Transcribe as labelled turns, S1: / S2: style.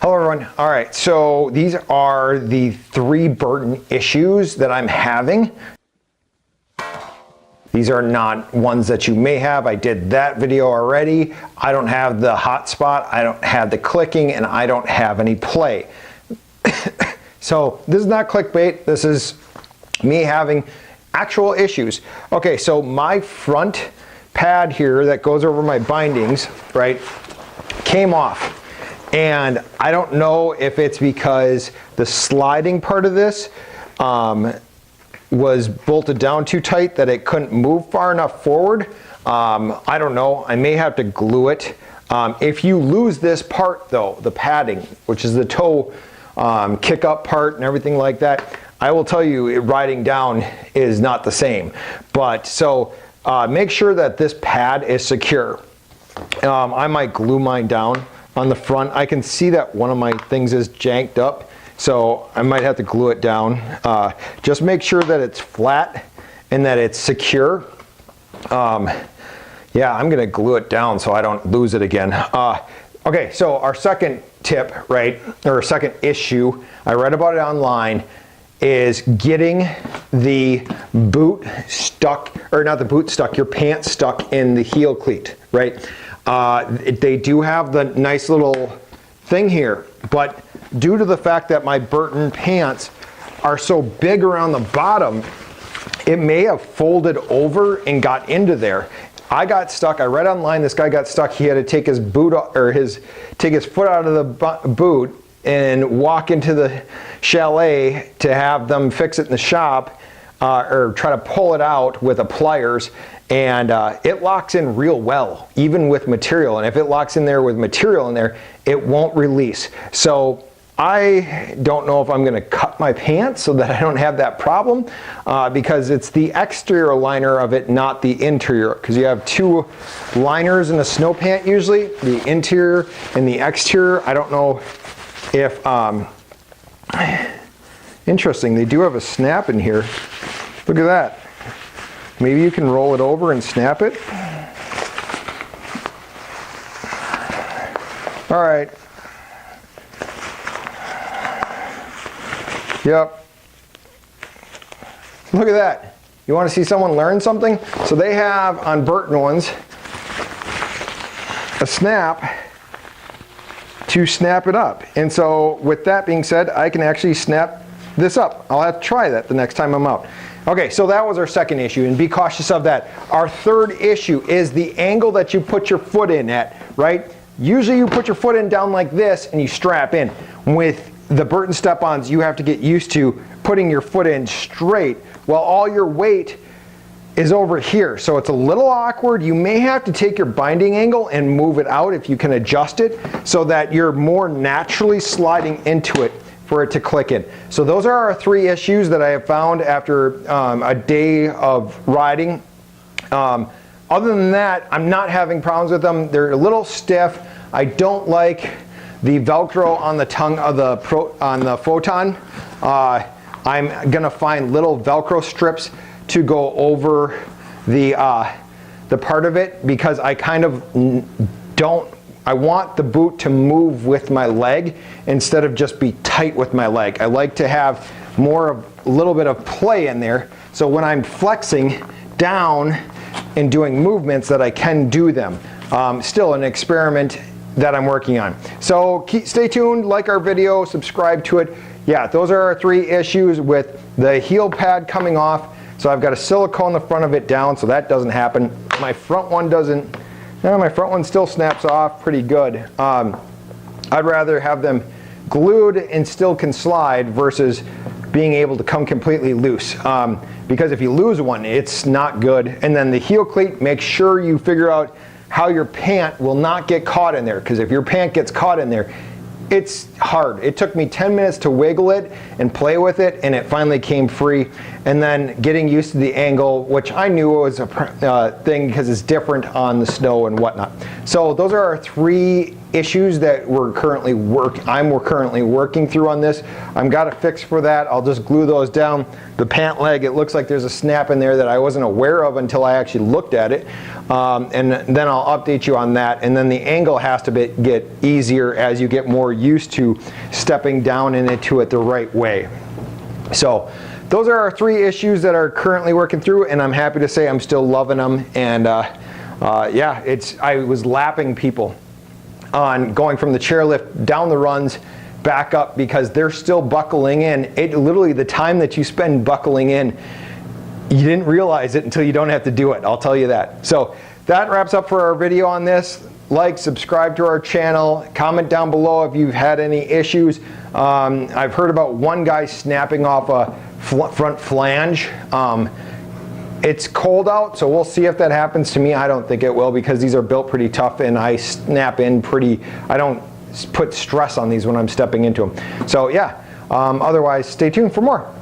S1: Hello everyone. All right, so these are the 3 Burton issues that I'm having. These are not ones that you may have. I did that video already. I don't have the hotspot, I don't have the clicking, and I don't have any play. So this is not clickbait. This is me having actual issues. Okay, so my front pad here that goes over my bindings, right, came off. And I don't know if it's because the sliding part of this was bolted down too tight that it couldn't move far enough forward. I don't know. I may have to glue it. If you lose this part though, the padding, which is the toe kick up part and everything like that, I will tell you riding down is not the same. But so make sure that this pad is secure. I might glue mine down on the front. I can see that one of my things is janked up, so I might have to glue it down. Just make sure that it's flat and that it's secure. Yeah, I'm gonna glue it down so I don't lose it again. Okay, so our second tip, right, or second issue, I read about it online, is getting the boot stuck, or not the boot stuck, your pants stuck in the heel cleat, right? They do have the nice little thing here, but due to the fact that my Burton pants are so big around the bottom, it may have folded over and got into there. I got stuck. I read online this guy got stuck. He had to take his boot or take his foot out of the boot and walk into the chalet to have them fix it in the shop, or try to pull it out with the pliers. And it locks in real well, even with material. And if it locks in there with material in there, it won't release. So I don't know if I'm gonna cut my pants so that I don't have that problem, because it's the exterior liner of it, not the interior. Because you have 2 liners in a snow pant usually, the interior and the exterior. I don't know if, interesting, they do have a snap in here. Look at that. Maybe you can roll it over and snap it. All right. Yep. Look at that. You want to see someone learn something? So they have on Burton ones a snap to snap it up. And so with that being said, I can actually snap this up. I'll have to try that the next time I'm out. Okay, so that was our second issue, and be cautious of that. Our third issue is the angle that you put your foot in at, right? Usually you put your foot in down like this and you strap in. With the Burton Step Ons, you have to get used to putting your foot in straight while all your weight is over here. So it's a little awkward. You may have to take your binding angle and move it out if you can adjust it so that you're more naturally sliding into it for it to click in. So those are our 3 issues that I have found after a day of riding. Other than that, I'm not having problems with them. They're a little stiff. I don't like the Velcro on the tongue of the Photon. I'm gonna find little Velcro strips to go over the part of it, because I kind of I want the boot to move with my leg instead of just be tight with my leg. I like to have a little bit of play in there, so when I'm flexing down and doing movements that I can do them. Still an experiment that I'm working on. So stay tuned, like our video, subscribe to it. Yeah, those are our 3 issues with the heel pad coming off. So I've got a silicone the front of it down, so that doesn't happen. My front one doesn't. My front one still snaps off pretty good. I'd rather have them glued and still can slide versus being able to come completely loose. Because if you lose one, it's not good. And then the heel cleat, make sure you figure out how your pant will not get caught in there. Because if your pant gets caught in there, it's hard. It took me 10 minutes to wiggle it and play with it, and it finally came free. And then getting used to the angle, which I knew was a thing because it's different on the snow and whatnot. So those are our 3 issues that I'm currently working through on this. I've got a fix for that. I'll just glue those down. The pant leg, it looks like there's a snap in there that I wasn't aware of until I actually looked at it. And then I'll update you on that. And then the angle has to get easier as you get more used to stepping down into it the right way. So those are our 3 issues that are currently working through, and I'm happy to say I'm still loving them. And yeah, I was lapping people on going from the chairlift down the runs back up because they're still buckling in. It literally, the time that you spend buckling in, you didn't realize it until you don't have to do it, I'll tell you that. So that wraps up for our video on this. Like, subscribe to our channel, comment down below if you've had any issues. I've heard about one guy snapping off a front flange. It's cold out, so we'll see if that happens to me. I don't think it will because these are built pretty tough and I snap in pretty, I don't put stress on these when I'm stepping into them. So yeah, otherwise stay tuned for more.